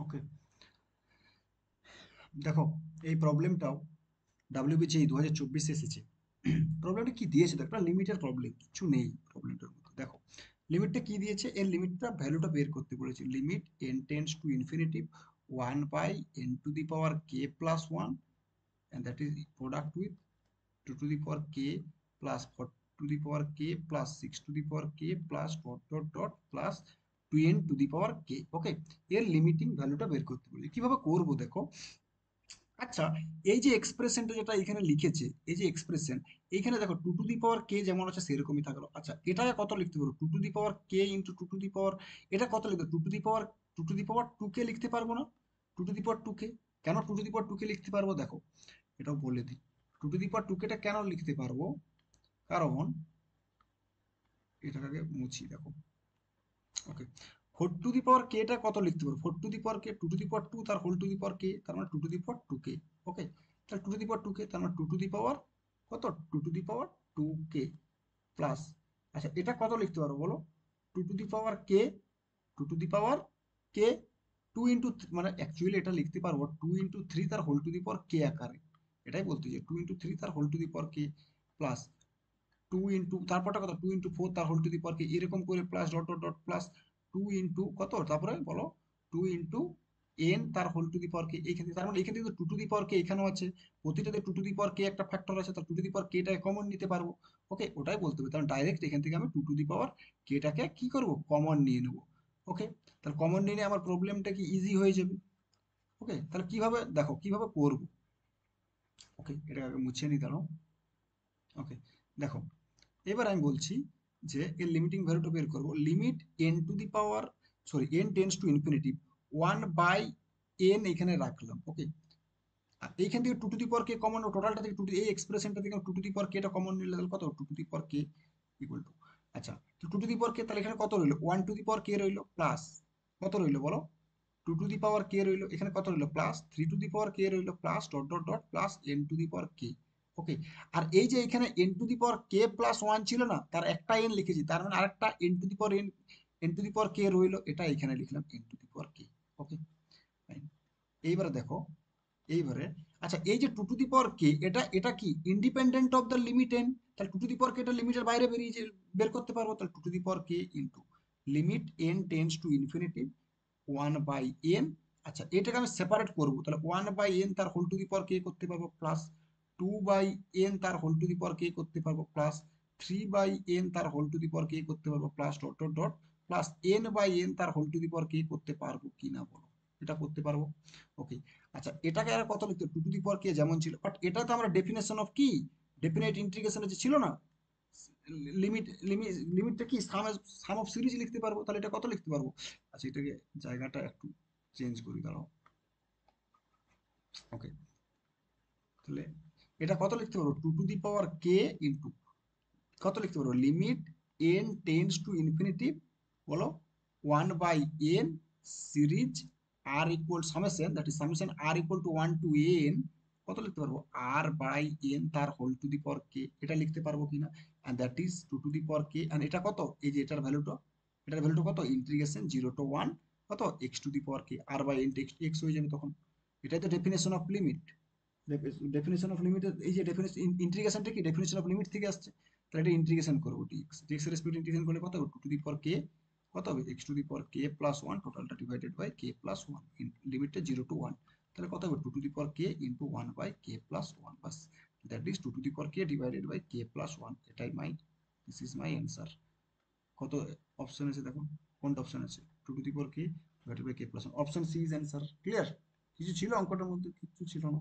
ওকে, দেখো এই প্রবলেমটাও ডাব্লিউবিজেই 2024 এসেছে। প্রবলেমটা কি দিয়েছে, তো একটা লিমিটের প্রবলেম, কিছু নেই প্রবলেমটার মধ্যে। দেখো লিমিটটা কি দিয়েছে, এর লিমিটটা ভ্যালুটা বের করতে বলেছে। Limit N tends to infinitive 1/n⁻k+1, and that is product with 2 to the power k plus 4 to the power k plus 6 to the power k plus dot dot dot plus 2n to the power k। ওকে, এর limiting ভ্যালুটা বের করতে বলি, কিভাবে করব দেখো। আচ্ছা, এই যে এক্সপ্রেশনটা যেটা এখানে লিখেছে, এই যে এক্সপ্রেশন, এইখানে দেখো 2 to the power k যেমন আছে সেরকমই থাকলো। আচ্ছা, এটাকে কত লিখতে পারবো, 2 to the power k into 2 to the power, এটা কত লিখতে, 2 to the power 2 কে লিখতে পারবো না, 2 to the power 2 কে। কেন 2 to the power 2 কে লিখতে পারবো দেখো, এটাও বলে দিই। 2 to the power 2 কে টা কেন লিখতে পারবো, কারণ এটাকে মুছি দেখো। ওকে, 4 to the power k টা কত লিখতে পারবো, 4 to the power k, 2 to the power 2 তার হোল টু দি পাওয়ার কে, তার মানে 2 to the power 2k। ওকে, তাহলে 2 to the power 2k তার মানে 2 to the power কত, 2 to the power 2k plus, আচ্ছা এটা কত লিখতে পারবো বলো, 2 to the power k, 2 to the power k, 2 into, মানে অ্যাকচুয়ালি এটা লিখতে পারবো 2 ইন্টু 3 তার হোল টু দি পাওয়ার কে আকারে। এটাই বলতে যে 2 ইন্টু 3 তার হোল টু দি পাওয়ার কে প্লাস 2 ইন্টু তারপরটা কত, 2 ইন্টু 4 তার হোল টু দি পাওয়ার কে, এরকম করে plus dot dot dot plus 2 into কত, তারপরে বলো 2 ইন্টু n তার হোল টু দি পাওয়ার কে এইখান থেকে, তার মানে এখান থেকে 2 to the power k এখানেও আছে, প্রতিটাতে 2 to the power k একটা ফ্যাক্টর আছে, তার 2 to the power k টাকে কমন নিতে পারবো। ওকে, ওটাই বলতে হবে, তাহলে ডাইরেক্ট এখান থেকে আমি 2 to the power k টাকে কি করবো, কমন নিয়ে নেবো। ওকে, তাহলে কমন নিয়ে আমার প্রবলেমটা কি ইজি হয়ে যাবে। ওকে, তাহলে কিভাবে দেখো কিভাবে করবো। ওকে, এটাকে আগে মুছে নি দাঁড়াও। ওকে, দেখো এবার আমি বলছি যে এর লিমিটিং ভ্যালুটা বের করবো। Limit N two the power, sorry N tends to infinity 1/n এখানে রাখলাম। ওকে, আর এইখান থেকে 2 to the power k common, টোটালটা থেকে এই এক্সপ্রেশনটা থেকে 2 to the power k টা কমন নিলে তাহলে কত, 2 to the power k equal to, আচ্ছা তো 2 to the power k তাহলে এখানে কত রইলো, 1 to the power k রইলো প্লাস কত রইলো বলো, 2 to the power k রইলো, এখানে কত রইলো plus 3 to the power k রইলো plus dot dot dot plus n to the power k। ওকে, আর এই যে এখানে n to the power k+1 ছিল না, তার একটা n লিখেছি, তার মানে আরেকটা n to the power k রইলো, এটা এখানে লিখলাম n to the power k। ওকে, এইবারে দেখো, এইবারে আচ্ছা এই যে 2 to the power k, এটা এটা কি independent of the limit n, তাহলে 2 to the power k এটা লিমিটের বাইরে বেরিয়ে বের করতে পারবো, তাহলে 2 to the power k into limit n tends to infinity 1/n। আচ্ছা এটাকে আমি সেপারেট করবো, তাহলে 1/n তার হোল টু দি পাওয়ার কে করতে পারবো প্লাস 2/n তার হোল টু দি পাওয়ার কে করতে পারবো প্লাস 3/n তার হোল টু দি পাওয়ার কে করতে পারবো plus dot dot dot plus n/n তার হোল টু দি পাওয়ার কে করতে পারবো কিনা বলো, এটা করতে পারবো। ওকে, আচ্ছা এটাকে আর কত লিখতে, 2 to the power k যেমন ছিল, বাট এটা তো আমরা ডেফিনেশন অফ কি, ডেফিনেট ইন্টিগ্রেশনে যে ছিল না, লিমিট লিমিটটা কি সাম অফ সিরিজ লিখতে পারবো, তাহলে এটা কত লিখতে পারবো। আচ্ছা এটাকে জায়গাটা একটু চেঞ্জ করি দাঁড়াও। ওকে, তাহলে এটা কত লিখতে পারবো, 2 to the power k into কত লিখতে পারবো, limit n tends to infinity বলো 1/n series r equal summation, that is summation r equal to 1 to n, কত লিখতে পারবো r/n তার whole to the power k, এটা লিখতে পারবো কিনা, and that is 2 to the power k, and এটা কত, এই যে এটার ভ্যালুটা কত, ইন্টিগ্রেশন 0 to 1 কত x to the power k, r/n x হয়ে যাবে তখন। এটাই তো definition of limit. Definition of limit, এই যে ডেফিনেশন ইন্টিগ্রেশনটা কি ডেফিনেশন অফ লিমিট থেকে আসছে, তাহলে এটা ইন্টিগ্রেশন করবো ডিএক্স এর রেসপেক্ট ইন্টিগ্রেশন করলে কত হবে, 2 to the power k কত হবে, x to the power k+1 টোটালটা ডিভাইডেড বাই k+1, লিমিটটা 0 to 1, তাহলে কত হবে 2 to the power k into 1/k+1, বাস that is 2 to the power k divided by k+1, এটাই দিস ইজ মাই অ্যান্সার। কত option আছে দেখো, কোনটা অপশন আছে, 2 to the power k divided by k+1, option C is answer. Clear, কিছু ছিল অঙ্কটার মধ্যে, কিছু ছিল না।